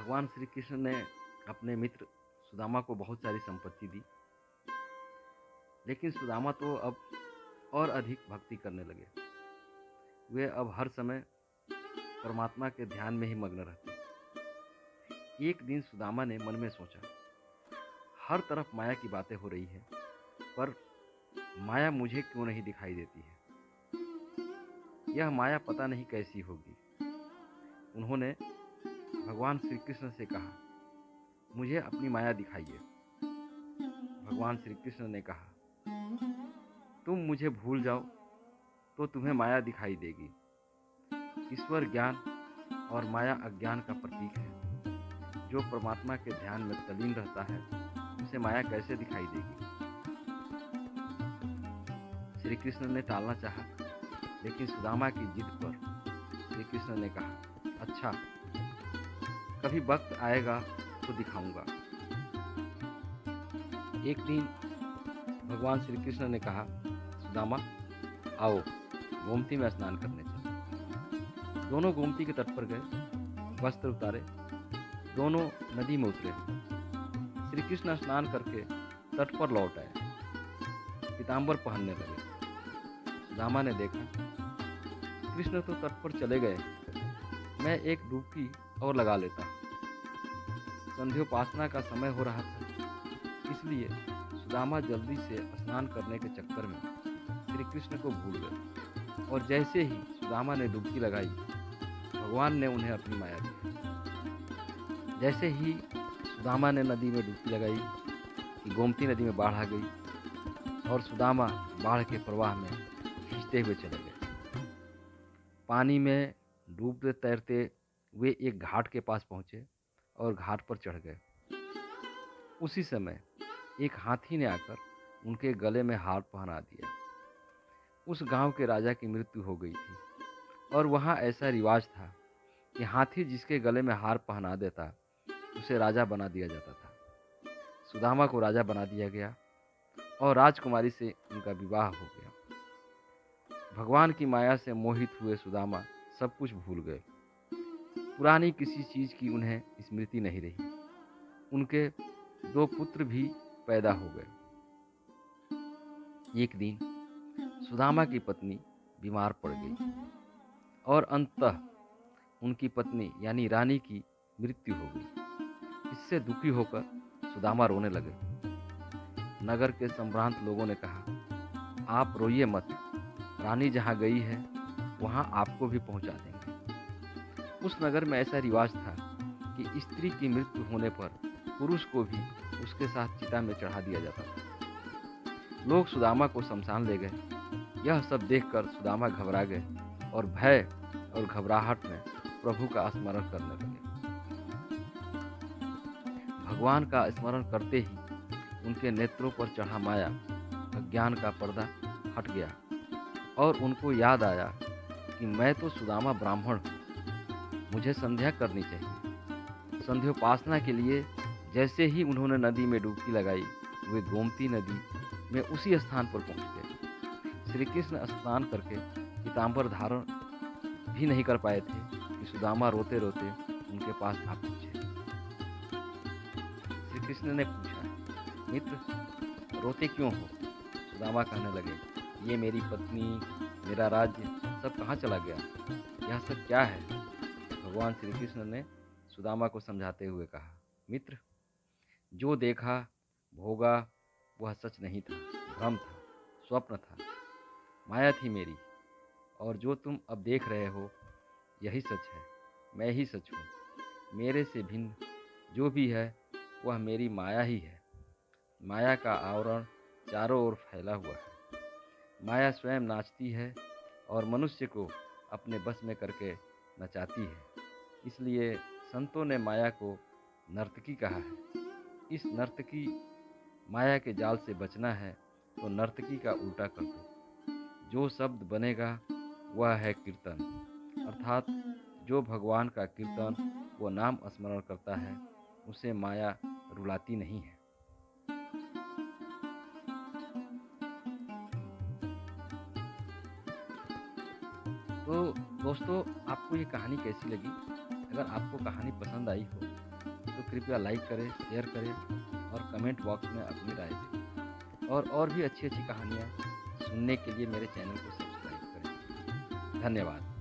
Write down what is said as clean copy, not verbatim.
भगवान श्री कृष्ण ने अपने मित्र सुदामा को बहुत सारी संपत्ति दी, लेकिन सुदामा तो अब और अधिक भक्ति करने लगे। वे अब हर समय परमात्मा के ध्यान में ही मग्न रहते। एक दिन सुदामा ने मन में सोचा, हर तरफ माया की बातें हो रही है, पर माया मुझे क्यों नहीं दिखाई देती है? यह माया पता नहीं कैसी होगी। उन्होंने भगवान श्री कृष्ण से कहा, मुझे अपनी माया दिखाइए। भगवान श्री कृष्ण ने कहा, तुम मुझे भूल जाओ तो तुम्हें माया दिखाई देगी। ईश्वर ज्ञान और माया अज्ञान का प्रतीक है। जो परमात्मा के ध्यान में तल्लीन रहता है, उसे माया कैसे दिखाई देगी? श्री कृष्ण ने टालना चाहा, लेकिन सुदामा की जिद पर श्री कृष्ण ने कहा, अच्छा, कभी वक्त आएगा तो दिखाऊंगा। एक दिन भगवान श्री कृष्ण ने कहा, सुदामा, आओ गोमती में स्नान करने चलो। दोनों गोमती के तट पर गए, वस्त्र उतारे, दोनों नदी में उतरे। श्री कृष्ण स्नान करके तट पर लौट आए, पीताम्बर पहनने लगे। सुदामा ने देखा, कृष्ण तो तट पर चले गए, मैं एक डुबकी और लगा लेता। संध्योपासना का समय हो रहा था, इसलिए सुदामा जल्दी से स्नान करने के चक्कर में श्री कृष्ण को भूल गए, और जैसे ही सुदामा ने डुबकी लगाई, भगवान ने उन्हें अपनी माया दी। जैसे ही सुदामा ने नदी में डुबकी लगाई कि गोमती नदी में बाढ़ आ गई और सुदामा बाढ़ के प्रवाह में खींचते हुए चले गए। पानी में डूबते तैरते वे एक घाट के पास पहुंचे और घाट पर चढ़ गए। उसी समय एक हाथी ने आकर उनके गले में हार पहना दिया। उस गांव के राजा की मृत्यु हो गई थी, और वहां ऐसा रिवाज था कि हाथी जिसके गले में हार पहना देता, उसे राजा बना दिया जाता था। सुदामा को राजा बना दिया गया और राजकुमारी से उनका विवाह हो गया। भगवान की माया से मोहित हुए सुदामा सब कुछ भूल गए। पुरानी किसी चीज की उन्हें स्मृति नहीं रही। उनके 2 पुत्र भी पैदा हो गए। एक दिन सुदामा की पत्नी बीमार पड़ गई और अंततः उनकी पत्नी यानी रानी की मृत्यु हो गई। इससे दुखी होकर सुदामा रोने लगे। नगर के संभ्रांत लोगों ने कहा, आप रोइए मत, रानी जहाँ गई है वहाँ आपको भी पहुँचा देंगे। उस नगर में ऐसा रिवाज था कि स्त्री की मृत्यु होने पर पुरुष को भी उसके साथ चिता में चढ़ा दिया जाता था। लोग सुदामा को शमशान ले गए। यह सब देखकर सुदामा घबरा गए और भय और घबराहट में प्रभु का स्मरण करने लगे। भगवान का स्मरण करते ही उनके नेत्रों पर चढ़ा माया अज्ञान का पर्दा हट गया और उनको याद आया कि मैं तो सुदामा ब्राह्मण हूँ, मुझे संध्या करनी चाहिए। संध्योपासना के लिए जैसे ही उन्होंने नदी में डुबकी लगाई, वे गोमती नदी में उसी स्थान पर पहुंच गए। श्री कृष्ण स्नान करके पीताम्बर धारण भी नहीं कर पाए थे कि सुदामा रोते रोते उनके पास आ पहुंचे। श्री कृष्ण ने पूछा, मित्र, रोते क्यों हो? सुदामा कहने लगे, ये मेरी पत्नी, मेरा राज्य सब कहाँ चला गया? यह सब क्या है? भगवान श्री कृष्ण ने सुदामा को समझाते हुए कहा, मित्र, जो देखा भोगा वह सच नहीं था, भ्रम था, स्वप्न था, माया थी मेरी, और जो तुम अब देख रहे हो यही सच है। मैं ही सच हूँ। मेरे से भिन्न जो भी है वह मेरी माया ही है। माया का आवरण चारों ओर फैला हुआ है। माया स्वयं नाचती है और मनुष्य को अपने बस में करके नचाती है। इसलिए संतों ने माया को नर्तकी कहा है। इस नर्तकी माया के जाल से बचना है तो नर्तकी का उल्टा कर दो। जो शब्द बनेगा वह है कीर्तन, अर्थात जो भगवान का कीर्तन व नाम स्मरण करता है, उसे माया रुलाती नहीं है। तो दोस्तों, आपको ये कहानी कैसी लगी? अगर आपको कहानी पसंद आई हो तो कृपया लाइक करें, शेयर करें और कमेंट बॉक्स में अपनी राय दें। और भी अच्छी-अच्छी कहानियाँ सुनने के लिए मेरे चैनल को सब्सक्राइब करें। धन्यवाद।